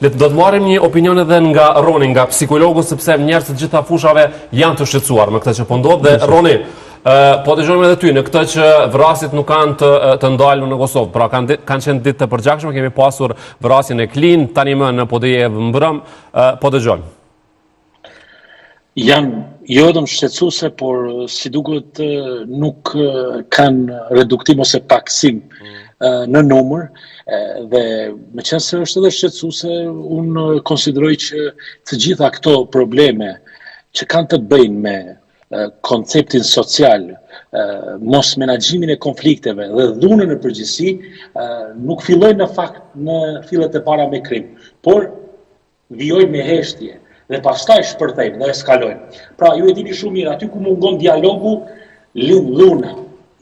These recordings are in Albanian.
Do të marrim një opinion edhe nga Roni, nga psikologu, sepse njerëzit të gjitha fushave janë të shqetësuar me këtë që po ndodh dhe Roni, po dëgjojmë edhe ty në këtë që vrasjet nuk kanë të ndalur në Kosovë. Pra kanë qenë ditë të përgjithshme, kemi pasur vrasjen e Klin, tani më në Podejevë mbrëm, po dëgjojmë. Janë jo vetëm shqetësuese, por si duket nuk kanë reduktim ose paksim në numër, dhe me qenë se është edhe shqetësuese, unë konsideroj që të gjitha këto probleme që kanë të bëjnë me konceptin social, mos menaxhimin e konflikteve dhe dhunën në përgjithësi, nuk fillojnë në fakt në fillet e para me krim, por vijojnë me heshtje dhe pastaj shpërthejnë dhe eskalojnë. Pra, ju e dini shumë mirë, aty ku mungon dialogu, lind dhuna,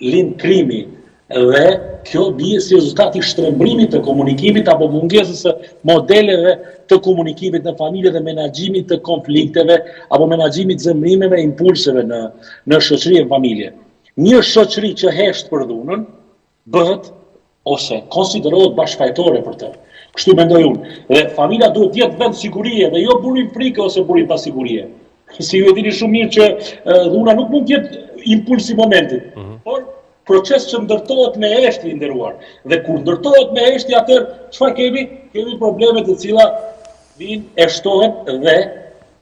lind krimi, dhe kjo bie si rezultat i shtrembrimit të komunikimit apo mungesës së modeleve të komunikimit në familje dhe menaxhimit të konflikteve apo menaxhimit të zemrimeve e impulseve në shoqëri e familje. Një shoqëri që hesht për dhunën bëhet ose konsiderohet bashkëfajtore për të. Kështu mendoj unë. Dhe familja duhet të jetë vend sigurie dhe jo burim frike ose burim pasigurie. Si ju e dini shumë mirë që dhuna nuk mund të jetë impuls i momentit, por proces që ndërtohet me heshtje, nderuar. Dhe kur ndërtohet me heshtje, atëherë çfarë kemi? Kemi probleme të cilat vinë, shtohen dhe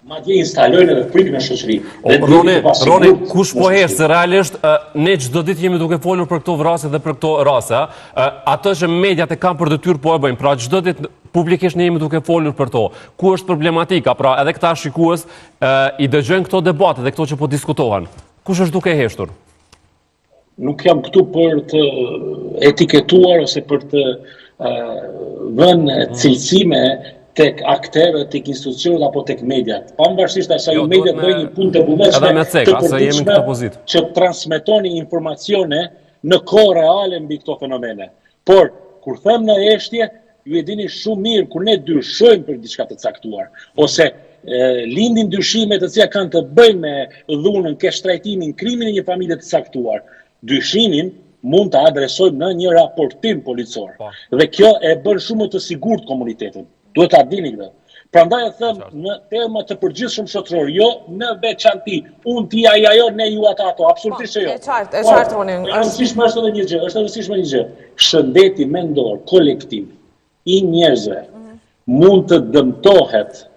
madje instalojnë edhe frikën në shoqëri. Roni, kush po hesht, se realisht ne çdo ditë jemi duke folur për këto vrasje dhe për këto raste, ato që mediat e kanë për detyrë po e bëjnë. Pra çdo ditë publikisht ne jemi duke folur për to. Ku është problematika? Pra edhe këta shikues i dëgjojnë këto debate dhe këto që po diskutohen. Kush është duke heshtur? Nuk jam këtu për të etiketuar ose për të vënë cilësime tek akterët, tek institucionet apo tek mediat. Pavarësisht asaj mediat bëjnë një punë të bullshme të përditshme që transmetoni informacione në kohë reale mbi këto fenomene. Por kur them në heshtje, ju e dini shumë mirë kur ne dyshojmë për diçka të caktuar ose lindin dyshime të cilat kanë të bëjnë me dhunën, keqtrajtimin, krimin e një familje të caktuar. Dyshimin mund të adresojmë në një raportim policor. Dhe kjo e bën shumë të sigurt komunitetin. Duhet ta dini këtë. Prandaj e them në tema të përgjithshëm shoqëror, jo në veçanti. Unë ti ajo, ne ju ato, absolutisht jo. E qartë, Roni. Është edhe një gjë, është rëndësishme një gjë. Shëndeti mendor kolektiv i njerëzve mund të dëmtohet,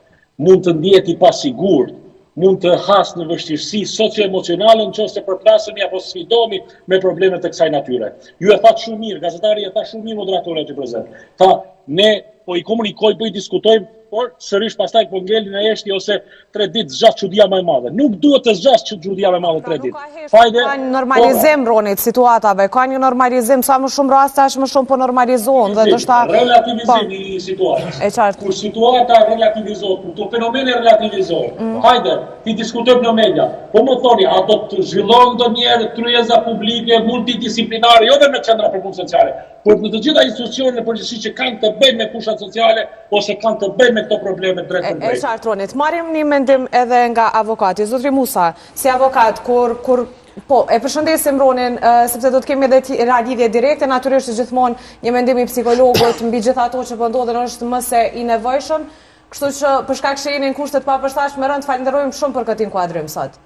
mund të ndihet i pasigurt, mund të hasë në vështirësi socio-emocionale nëse përplasemi apo sfidohemi me probleme të kësaj natyre. Ju e thatë shumë mirë, gazetari e tha shumë mirë moderatori aty prezent. Tha, ne po i komunikojmë, po i diskutojmë, por sërish pastaj po ngelin e heshtje ose 3 ditë zgjat çudia më e madhe. Nuk duhet të zgjat çudia më e madhe 3 ditë. Ka një normalizim, Roni, të situatave, ka një normalizim, sa më shumë raste aq më shumë po normalizohen dhe ndoshta relativizim i situatës. E qartë. Kur situata relativizohet, kur fenomene relativizohen. Hajde, ti diskutojmë në media. Po më thoni, a do të zhvillohen ndonjëherë tryeza publike multidisciplinare, jo vetëm në qendra për punë sociale, por në të gjitha institucionet në përgjithësi që kanë të bëjnë me fushat sociale ose kanë të bëjnë me këto probleme drejt për drejt. E qartë, Roni, të marrim një mendim edhe nga avokati. Zotri Musa, si avokat, po, e përshëndesim Ronin, sepse do të kemi edhe radhje direkte, natyrisht gjithmonë një mendim i psikologut mbi gjithë ato që po ndodhen është më se i nevojshëm, kështu që për shkak se jeni në kushte të papërshtatshme, rënd falenderojmë shumë për këtë inkuadrim sot.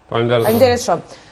Faleminderit shumë.